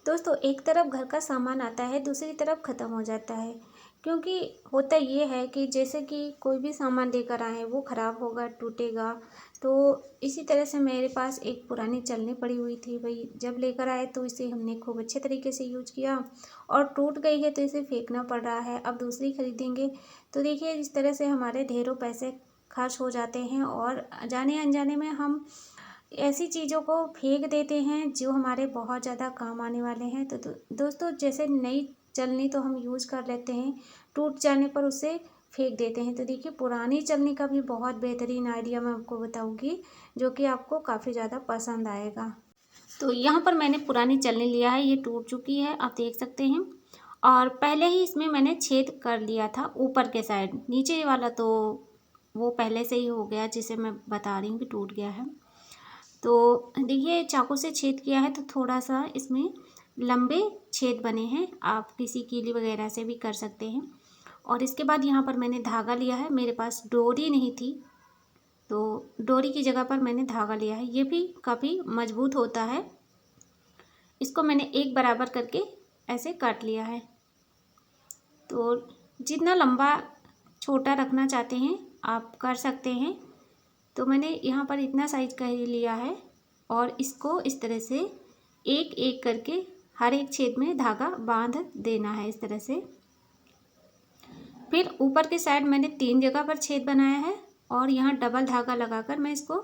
दोस्तों एक तरफ घर का सामान आता है, दूसरी तरफ ख़त्म हो जाता है। क्योंकि होता ये है कि जैसे कि कोई भी सामान लेकर आए वो ख़राब होगा, टूटेगा। तो इसी तरह से मेरे पास एक पुरानी चलनी पड़ी हुई थी भाई, जब लेकर आए तो इसे हमने खूब अच्छे तरीके से यूज किया और टूट गई है तो इसे फेंकना पड़ रहा है। अब दूसरी खरीदेंगे तो देखिए इस तरह से हमारे ढेरों पैसे खर्च हो जाते हैं और जाने अनजाने में हम ऐसी चीज़ों को फेंक देते हैं जो हमारे बहुत ज़्यादा काम आने वाले हैं। तो दोस्तों जैसे नई चलनी तो हम यूज़ कर लेते हैं, टूट जाने पर उसे फेंक देते हैं। तो देखिए पुरानी चलनी का भी बहुत बेहतरीन आइडिया मैं आपको बताऊंगी, जो कि आपको काफ़ी ज़्यादा पसंद आएगा। तो यहाँ पर मैंने पुरानी चलनी लिया है, ये टूट चुकी है, आप देख सकते हैं। और पहले ही इसमें मैंने छेद कर लिया था ऊपर के साइड, नीचे वाला तो वो पहले से ही हो गया, जिसे मैं बता रही हूँ कि टूट गया है। तो देखिए चाकू से छेद किया है तो थोड़ा सा इसमें लंबे छेद बने हैं, आप किसी कीली वगैरह से भी कर सकते हैं। और इसके बाद यहाँ पर मैंने धागा लिया है, मेरे पास डोरी नहीं थी तो डोरी की जगह पर मैंने धागा लिया है, ये भी काफ़ी मजबूत होता है। इसको मैंने एक बराबर करके ऐसे काट लिया है। तो जितना लंबा छोटा रखना चाहते हैं आप कर सकते हैं। तो मैंने यहाँ पर इतना साइज का ही लिया है और इसको इस तरह से एक एक करके हर एक छेद में धागा बांध देना है इस तरह से। फिर ऊपर के साइड मैंने 3 जगह पर छेद बनाया है और यहाँ डबल धागा लगाकर मैं इसको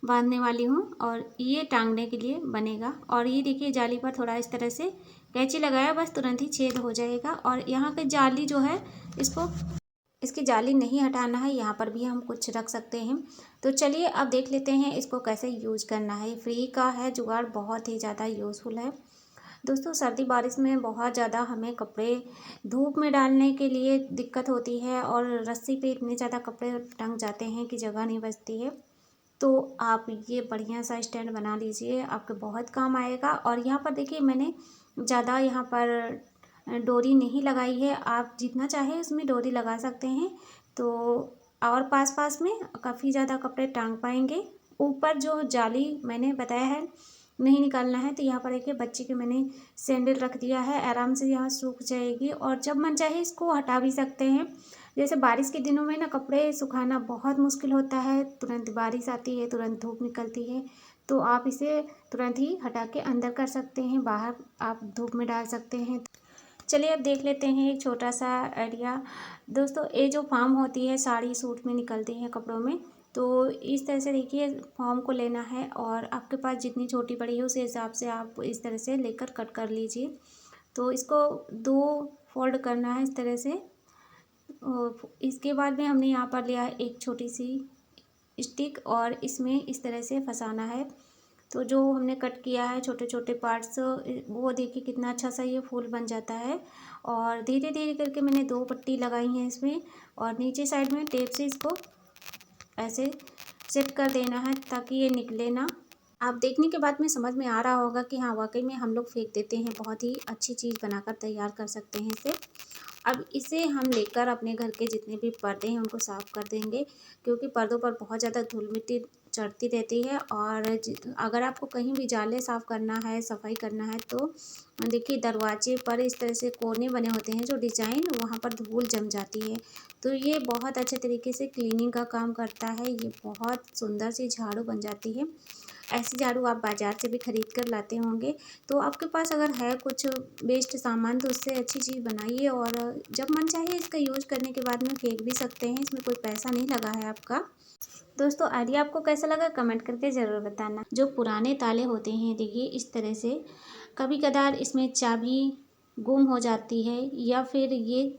बांधने वाली हूँ और ये टांगने के लिए बनेगा। और ये देखिए जाली पर थोड़ा इस तरह से कैंची लगाया, बस तुरंत ही छेद हो जाएगा। और यहाँ की जाली जो है इसकी जाली नहीं हटाना है, यहाँ पर भी हम कुछ रख सकते हैं। तो चलिए अब देख लेते हैं इसको कैसे यूज करना है। फ्री का है जुगाड़, बहुत ही ज़्यादा यूज़फुल है। दोस्तों सर्दी बारिश में बहुत ज़्यादा हमें कपड़े धूप में डालने के लिए दिक्कत होती है और रस्सी पे इतने ज़्यादा कपड़े टंग जाते हैं कि जगह नहीं बचती है। तो आप ये बढ़िया सा स्टैंड बना लीजिए, आपके बहुत काम आएगा। और यहाँ पर देखिए मैंने ज़्यादा यहाँ पर डोरी नहीं लगाई है, आप जितना चाहे उसमें डोरी लगा सकते हैं। तो और पास पास में काफ़ी ज़्यादा कपड़े टांग पाएंगे। ऊपर जो जाली मैंने बताया है नहीं निकालना है, तो यहाँ पर देखिए बच्चे के मैंने सैंडल रख दिया है, आराम से यहाँ सूख जाएगी। और जब मन चाहे इसको हटा भी सकते हैं। जैसे बारिश के दिनों में ना कपड़े सुखाना बहुत मुश्किल होता है, तुरंत बारिश आती है, तुरंत धूप निकलती है, तो आप इसे तुरंत ही हटा के अंदर कर सकते हैं, बाहर आप धूप में डाल सकते हैं। चलिए अब देख लेते हैं एक छोटा सा आइडिया। दोस्तों ये जो फॉर्म होती है साड़ी सूट में निकलती है कपड़ों में, तो इस तरह से देखिए फॉर्म को लेना है और आपके पास जितनी छोटी बड़ी है उस हिसाब से आप इस तरह से लेकर कट कर लीजिए। तो इसको 2 फोल्ड करना है इस तरह से। और इसके बाद में हमने यहाँ पर लिया है एक छोटी सी स्टिक और इसमें इस तरह से फंसाना है। तो जो हमने कट किया है छोटे छोटे पार्ट्स, वो देखिए कितना अच्छा सा ये फूल बन जाता है। और धीरे धीरे करके मैंने 2 पट्टी लगाई हैं इसमें और नीचे साइड में टेप से इसको ऐसे सेट कर देना है ताकि ये निकले ना। आप देखने के बाद में समझ में आ रहा होगा कि हाँ वाकई में हम लोग फेंक देते हैं, बहुत ही अच्छी चीज़ बनाकर तैयार कर सकते हैं इसे। अब इसे हम लेकर अपने घर के जितने भी पर्दे हैं उनको साफ़ कर देंगे, क्योंकि पर्दों पर बहुत ज़्यादा धूल मिट्टी चढ़ती रहती है। और अगर आपको कहीं भी जाले साफ़ करना है, सफाई करना है, तो देखिए दरवाजे पर इस तरह से कोने बने होते हैं जो डिज़ाइन, वहाँ पर धूल जम जाती है। तो ये बहुत अच्छे तरीके से क्लीनिंग का काम करता है, ये बहुत सुंदर सी झाड़ू बन जाती है। ऐसी झाड़ू आप बाज़ार से भी ख़रीद कर लाते होंगे। तो आपके पास अगर है कुछ वेस्ट सामान तो उससे अच्छी चीज़ बनाइए और जब मन चाहे इसका यूज़ करने के बाद में फेंक भी सकते हैं, इसमें कोई पैसा नहीं लगा है आपका। दोस्तों आइडिया आपको कैसा लगा कमेंट करके ज़रूर बताना। जो पुराने ताले होते हैं देखिए इस तरह से कभी कदार इसमें चाबी गुम हो जाती है या फिर ये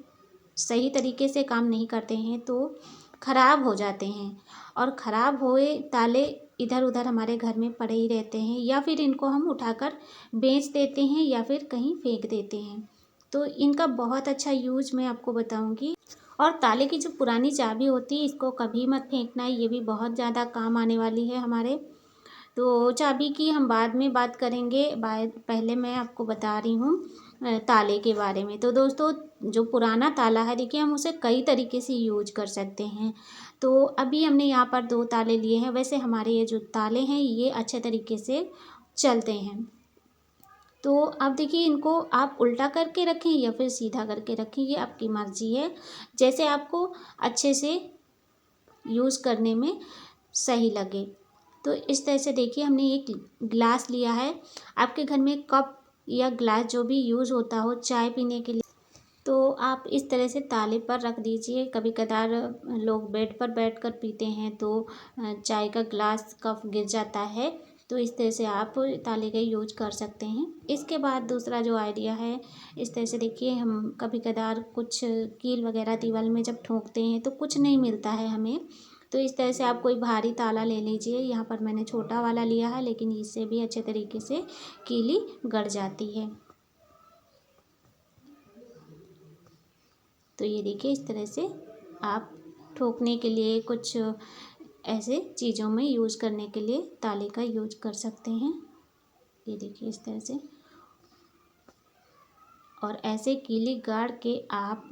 सही तरीके से काम नहीं करते हैं तो ख़राब हो जाते हैं। और ख़राब हुए ताले इधर उधर हमारे घर में पड़े ही रहते हैं, या फिर इनको हम उठाकर बेच देते हैं या फिर कहीं फेंक देते हैं। तो इनका बहुत अच्छा यूज मैं आपको बताऊंगी। और ताले की जो पुरानी चाबी होती है इसको कभी मत फेंकना, ये भी बहुत ज़्यादा काम आने वाली है हमारे। तो चाबी की हम बाद में बात करेंगे, पहले मैं आपको बता रही हूँ ताले के बारे में। तो दोस्तों जो पुराना ताला है देखिए हम उसे कई तरीके से यूज कर सकते हैं। तो अभी हमने यहाँ पर 2 ताले लिए हैं, वैसे हमारे ये जो ताले हैं ये अच्छे तरीके से चलते हैं। तो अब देखिए, इनको आप उल्टा करके रखें या फिर सीधा करके रखें, ये आपकी मर्ज़ी है, जैसे आपको अच्छे से यूज़ करने में सही लगे। तो इस तरह से देखिए, हमने एक ग्लास लिया है। आपके घर में कप या ग्लास जो भी यूज़ होता हो चाय पीने के लिए, तो आप इस तरह से ताले पर रख दीजिए। कभी कदार लोग बेड पर बैठकर पीते हैं तो चाय का ग्लास कप गिर जाता है, तो इस तरह से आप ताले का यूज कर सकते हैं। इसके बाद दूसरा जो आइडिया है, इस तरह से देखिए, हम कभी कदार कुछ कील वगैरह दीवार में जब ठोकते हैं तो कुछ नहीं मिलता है हमें, तो इस तरह से आप कोई भारी ताला ले लीजिए। यहाँ पर मैंने छोटा वाला लिया है, लेकिन इससे भी अच्छे तरीके से कीली गड़ जाती है। तो ये देखिए, इस तरह से आप ठोकने के लिए कुछ ऐसे चीज़ों में यूज़ करने के लिए ताले का यूज कर सकते हैं। ये देखिए इस तरह से, और ऐसे कीली गाड़ के आप,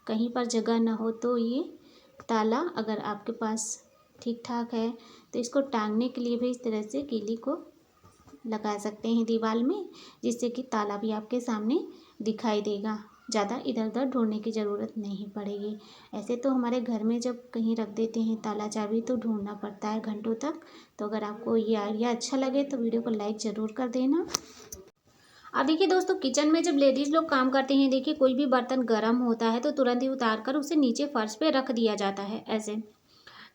कहीं पर जगह ना हो तो ये ताला अगर आपके पास ठीक ठाक है तो इसको टांगने के लिए भी इस तरह से कीली को लगा सकते हैं दीवार में, जिससे कि ताला भी आपके सामने दिखाई देगा। ज़्यादा इधर उधर ढूंढने की ज़रूरत नहीं पड़ेगी। ऐसे तो हमारे घर में जब कहीं रख देते हैं ताला चाबी तो ढूंढना पड़ता है घंटों तक। तो अगर आपको ये आइडिया अच्छा लगे तो वीडियो को लाइक ज़रूर कर देना। अब देखिए दोस्तों, किचन में जब लेडीज़ लोग काम करते हैं, देखिए कोई भी बर्तन गर्म होता है तो तुरंत ही उतार कर उसे नीचे फर्श पे रख दिया जाता है ऐसे।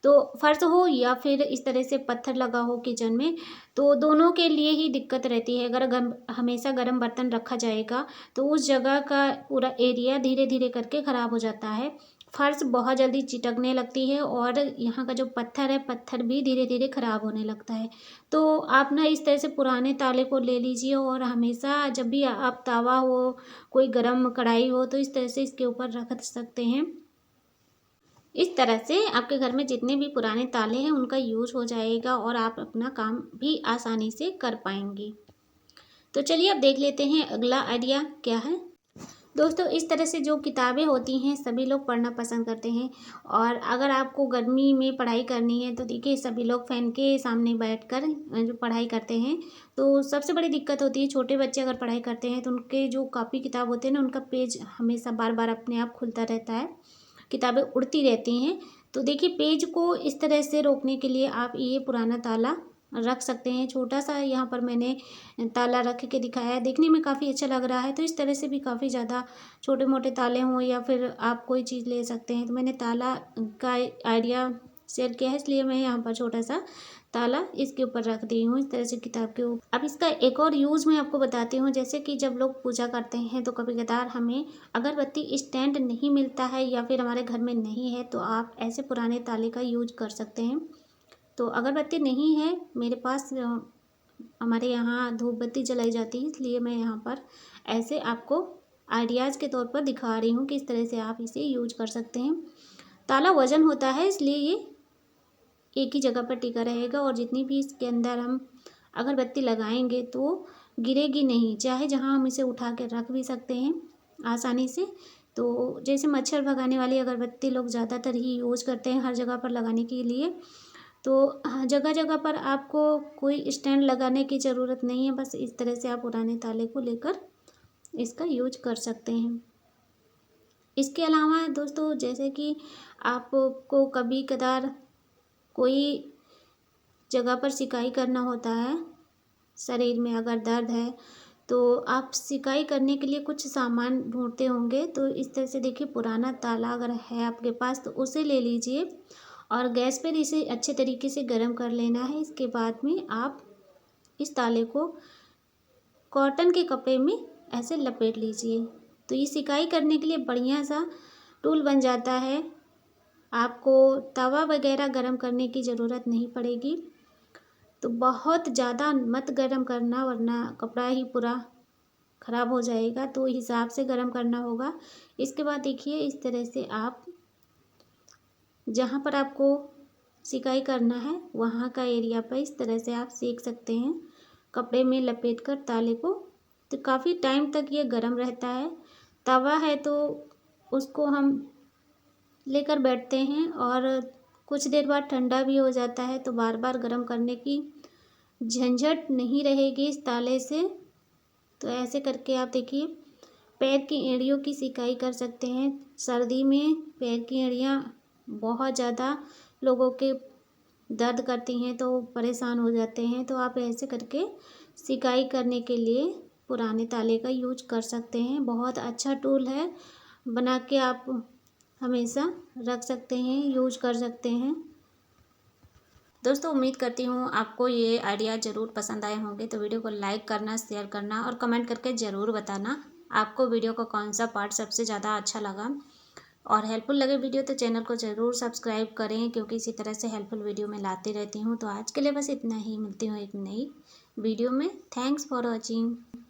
तो फर्श हो या फिर इस तरह से पत्थर लगा हो किचन में, तो दोनों के लिए ही दिक्कत रहती है। अगर हमेशा गर्म बर्तन रखा जाएगा तो उस जगह का पूरा एरिया धीरे धीरे करके ख़राब हो जाता है। फर्श बहुत जल्दी चिटकने लगती है और यहाँ का जो पत्थर है, पत्थर भी धीरे धीरे ख़राब होने लगता है। तो आप ना इस तरह से पुराने ताले को ले लीजिए और हमेशा जब भी आप तवा हो, कोई गरम कढ़ाई हो, तो इस तरह से इसके ऊपर रख सकते हैं। इस तरह से आपके घर में जितने भी पुराने ताले हैं उनका यूज हो जाएगा और आप अपना काम भी आसानी से कर पाएंगे। तो चलिए अब देख लेते हैं अगला आइडिया क्या है। दोस्तों, इस तरह से जो किताबें होती हैं सभी लोग पढ़ना पसंद करते हैं, और अगर आपको गर्मी में पढ़ाई करनी है तो देखिए सभी लोग फ़ैन के सामने बैठकर जो पढ़ाई करते हैं, तो सबसे बड़ी दिक्कत होती है छोटे बच्चे अगर पढ़ाई करते हैं तो उनके जो कॉपी किताब होते हैं ना, उनका पेज हमेशा बार बार अपने आप खुलता रहता है, किताबें उड़ती रहती हैं। तो देखिए, पेज को इस तरह से रोकने के लिए आप ये पुराना ताला रख सकते हैं। छोटा सा यहाँ पर मैंने ताला रख के दिखाया है, देखने में काफ़ी अच्छा लग रहा है। तो इस तरह से भी काफ़ी ज़्यादा छोटे मोटे ताले हों या फिर आप कोई चीज़ ले सकते हैं। तो मैंने ताला का आइडिया शेयर किया है, इसलिए मैं यहाँ पर छोटा सा ताला इसके ऊपर रख दी हूँ, इस तरह से किताब के ऊपर। अब इसका एक और यूज़ मैं आपको बताती हूँ। जैसे कि जब लोग पूजा करते हैं तो कभी कदार हमें अगरबत्ती स्टैंड नहीं मिलता है या फिर हमारे घर में नहीं है, तो आप ऐसे पुराने ताले का यूज कर सकते हैं। तो अगरबत्ती नहीं है मेरे पास, हमारे यहाँ धूप बत्ती जलाई जाती है, इसलिए मैं यहाँ पर ऐसे आपको आइडियाज़ के तौर पर दिखा रही हूँ कि इस तरह से आप इसे यूज कर सकते हैं। ताला वजन होता है, इसलिए ये एक ही जगह पर टिका रहेगा, और जितनी भी इसके अंदर हम अगरबत्ती लगाएंगे तो गिरेगी नहीं, चाहे जहाँ हम इसे उठा के रख भी सकते हैं आसानी से। तो जैसे मच्छर भगाने वाली अगरबत्ती लोग ज़्यादातर ही यूज़ करते हैं हर जगह पर लगाने के लिए, तो जगह जगह पर आपको कोई स्टैंड लगाने की ज़रूरत नहीं है। बस इस तरह से आप पुराने ताले को लेकर इसका यूज कर सकते हैं। इसके अलावा दोस्तों, जैसे कि आपको कभी कदार कोई जगह पर सिकाई करना होता है, शरीर में अगर दर्द है तो आप सिकाई करने के लिए कुछ सामान ढूंढते होंगे। तो इस तरह से देखिए, पुराना ताला अगर है आपके पास तो उसे ले लीजिए और गैस पर इसे अच्छे तरीके से गर्म कर लेना है। इसके बाद में आप इस ताले को कॉटन के कपड़े में ऐसे लपेट लीजिए, तो ये सिकाई करने के लिए बढ़िया सा टूल बन जाता है। आपको तवा वगैरह गरम करने की ज़रूरत नहीं पड़ेगी। तो बहुत ज़्यादा मत गरम करना, वरना कपड़ा ही पूरा ख़राब हो जाएगा, तो हिसाब से गरम करना होगा। इसके बाद देखिए, इस तरह से आप जहाँ पर आपको सिकाई करना है वहाँ का एरिया पर इस तरह से आप सेक सकते हैं कपड़े में लपेट कर ताले को। तो काफ़ी टाइम तक ये गर्म रहता है। तवा है तो उसको हम लेकर बैठते हैं और कुछ देर बाद ठंडा भी हो जाता है, तो बार बार गर्म करने की झंझट नहीं रहेगी इस ताले से। तो ऐसे करके आप देखिए पैर की एड़ियों की सिकाई कर सकते हैं। सर्दी में पैर की एड़ियाँ बहुत ज़्यादा लोगों के दर्द करती हैं तो परेशान हो जाते हैं, तो आप ऐसे करके सिकाई करने के लिए पुराने ताले का यूज कर सकते हैं। बहुत अच्छा टूल है, बना के आप हमेशा रख सकते हैं, यूज कर सकते हैं। दोस्तों उम्मीद करती हूँ आपको ये आइडिया ज़रूर पसंद आए होंगे, तो वीडियो को लाइक करना, शेयर करना और कमेंट करके ज़रूर बताना आपको वीडियो का कौन सा पार्ट सबसे ज़्यादा अच्छा लगा। और हेल्पफुल लगे वीडियो तो चैनल को ज़रूर सब्सक्राइब करें, क्योंकि इसी तरह से हेल्पफुल वीडियो मैं लाती रहती हूँ। तो आज के लिए बस इतना ही, मिलती हूँ एक नई वीडियो में। Thanks for watching.